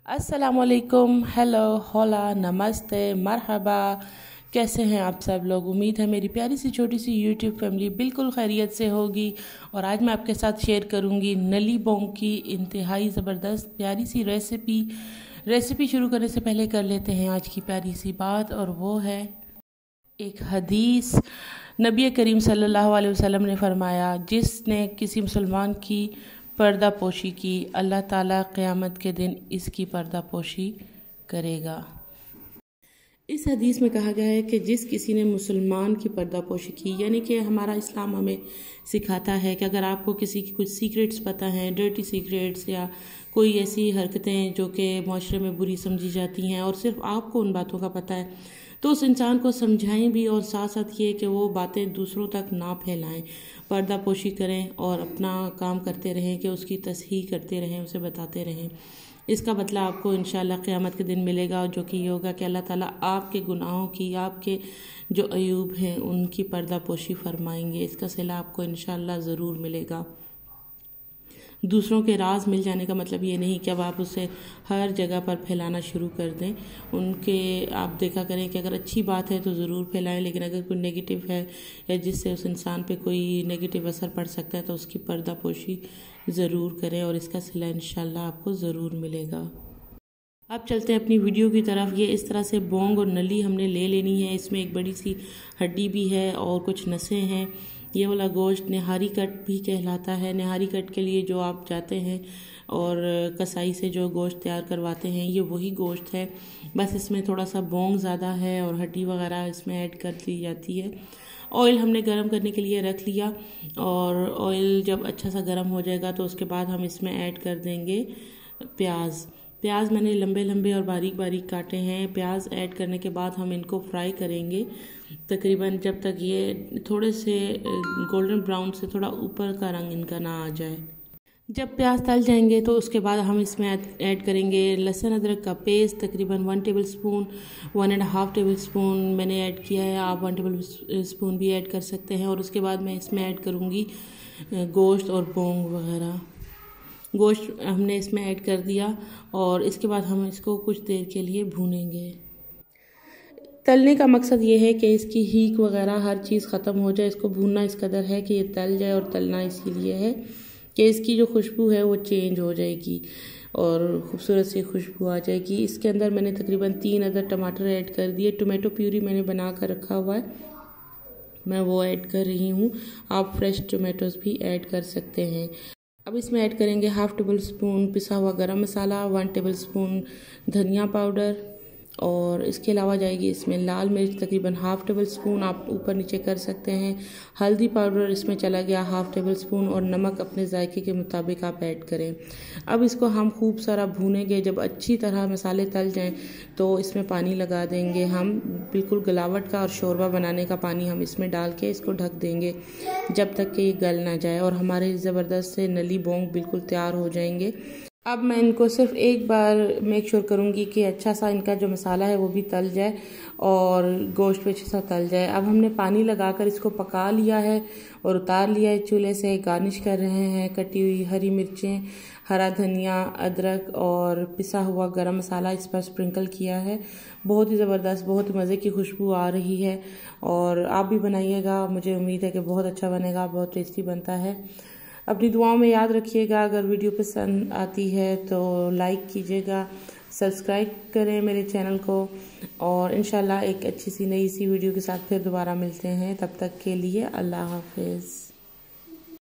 अस्सलामुअलैकुम, हेलो, होला, नमस्ते, मरहबा। कैसे हैं आप सब लोग? उम्मीद है मेरी प्यारी सी छोटी सी यूट्यूब फैमिली बिल्कुल खैरियत से होगी। और आज मैं आपके साथ शेयर करूंगी नली बोंग की इंतहाई ज़बरदस्त प्यारी सी रेसिपी शुरू करने से पहले कर लेते हैं आज की प्यारी सी बात, और वो है एक हदीस। नबी करीम सल्लल्लाहु अलैहि वसल्लम ने फरमाया, जिसने किसी मुसलमान की पर्दा पोशी की, अल्लाह ताला क़यामत के दिन इसकी पर्दा पोशी करेगा। इस हदीस में कहा गया है कि जिस किसी ने मुसलमान की पर्दा पोशी की, यानी कि हमारा इस्लाम हमें सिखाता है कि अगर आपको किसी की कुछ सीक्रेट्स पता हैं, डर्टी सीक्रेट्स या कोई ऐसी हरकतें जो कि माशरे में बुरी समझी जाती हैं और सिर्फ आपको उन बातों का पता है, तो उस इंसान को समझाएं भी, और साथ साथ ये कि वो बातें दूसरों तक ना फैलाएं। पर्दा पोशी करें और अपना काम करते रहें कि उसकी तस्हीह करते रहें, उसे बताते रहें। इसका बदला आपको इंशाल्लाह क़यामत के दिन मिलेगा, जो कि ये होगा कि अल्लाह ताला आपके गुनाहों की, आपके जो अयूब हैं उनकी पर्दा पोशी फरमाएंगे। इसका सिला आपको इंशाल्लाह ज़रूर मिलेगा। दूसरों के राज मिल जाने का मतलब ये नहीं कि अब आप उसे हर जगह पर फैलाना शुरू कर दें। उनके आप देखा करें कि अगर अच्छी बात है तो ज़रूर फैलाएं, लेकिन अगर कोई नेगेटिव है या जिससे उस इंसान पे कोई नेगेटिव असर पड़ सकता है तो उसकी पर्दापोशी ज़रूर करें, और इसका सिला इंशाल्लाह आपको ज़रूर मिलेगा। अब चलते हैं अपनी वीडियो की तरफ। ये इस तरह से बोंग और नली हमने ले लेनी है। इसमें एक बड़ी सी हड्डी भी है और कुछ नसें हैं। ये वाला गोश्त निहारी कट भी कहलाता है। निहारी कट के लिए जो आप जाते हैं और कसाई से जो गोश्त तैयार करवाते हैं, ये वही गोश्त है, बस इसमें थोड़ा सा बोंग ज़्यादा है और हड्डी वगैरह इसमें ऐड कर ली जाती है। ऑयल हमने गर्म करने के लिए रख लिया, और ऑयल जब अच्छा सा गर्म हो जाएगा तो उसके बाद हम इसमें ऐड कर देंगे प्याज मैंने लंबे लंबे और बारीक बारीक काटे हैं। प्याज ऐड करने के बाद हम इनको फ्राई करेंगे तकरीबन जब तक ये थोड़े से गोल्डन ब्राउन से थोड़ा ऊपर का रंग इनका ना आ जाए। जब प्याज तल जाएंगे तो उसके बाद हम इसमें ऐड करेंगे लहसुन अदरक का पेस्ट, तकरीबन 1 टेबल स्पून, 1.5 टेबल स्पून मैंने ऐड किया है। आप 1 टेबल स्पून भी ऐड कर सकते हैं। और उसके बाद मैं इसमें ऐड करूँगी गोश्त और बोंग वगैरह। गोश्त हमने इसमें ऐड कर दिया और इसके बाद हम इसको कुछ देर के लिए भूनेंगे। तलने का मकसद ये है कि इसकी हीक वगैरह हर चीज़ ख़त्म हो जाए। इसको भूनना इस कदर है कि ये तल जाए, और तलना इसीलिए है कि इसकी जो खुशबू है वो चेंज हो जाएगी और खूबसूरत सी खुशबू आ जाएगी। इसके अंदर मैंने तकरीबन 3 अदद टमाटर ऐड कर दिए। टोमेटो प्यूरी मैंने बना कर रखा हुआ है, मैं वो ऐड कर रही हूँ। आप फ्रेश टोमेटोज़ भी ऐड कर सकते हैं। अब इसमें ऐड करेंगे 1/2 टेबल स्पून पिसा हुआ गरम मसाला, 1 टेबल स्पून धनिया पाउडर, और इसके अलावा जाएगी इसमें लाल मिर्च तकरीबन 1/2 टेबल स्पून, आप ऊपर नीचे कर सकते हैं। हल्दी पाउडर इसमें चला गया 1/2 टेबल स्पून, और नमक अपने जायके के मुताबिक आप ऐड करें। अब इसको हम खूब सारा भूनेंगे। जब अच्छी तरह मसाले तल जाएं तो इसमें पानी लगा देंगे हम, बिल्कुल गलावट का और शोरबा बनाने का पानी हम इसमें डाल के इसको ढक देंगे जब तक कि ये गल ना जाए, और हमारे ज़बरदस्त से नली बोंग बिल्कुल तैयार हो जाएंगे। अब मैं इनको सिर्फ एक बार मेक श्योर करूँगी कि अच्छा सा इनका जो मसाला है वो भी तल जाए और गोश्त भी अच्छा सा तल जाए। अब हमने पानी लगाकर इसको पका लिया है और उतार लिया है चूल्हे से। गार्निश कर रहे हैं कटी हुई हरी मिर्चें, हरा धनिया, अदरक और पिसा हुआ गरम मसाला इस पर स्प्रिंकल किया है। बहुत ही ज़बरदस्त, बहुत ही मज़े की खुशबू आ रही है, और आप भी बनाइएगा। मुझे उम्मीद है कि बहुत अच्छा बनेगा, बहुत टेस्टी बनता है। अपनी दुआओं में याद रखिएगा। अगर वीडियो पसंद आती है तो लाइक कीजिएगा, सब्सक्राइब करें मेरे चैनल को, और इंशाल्लाह एक अच्छी सी नई सी वीडियो के साथ फिर दोबारा मिलते हैं। तब तक के लिए अल्लाह हाफिज़।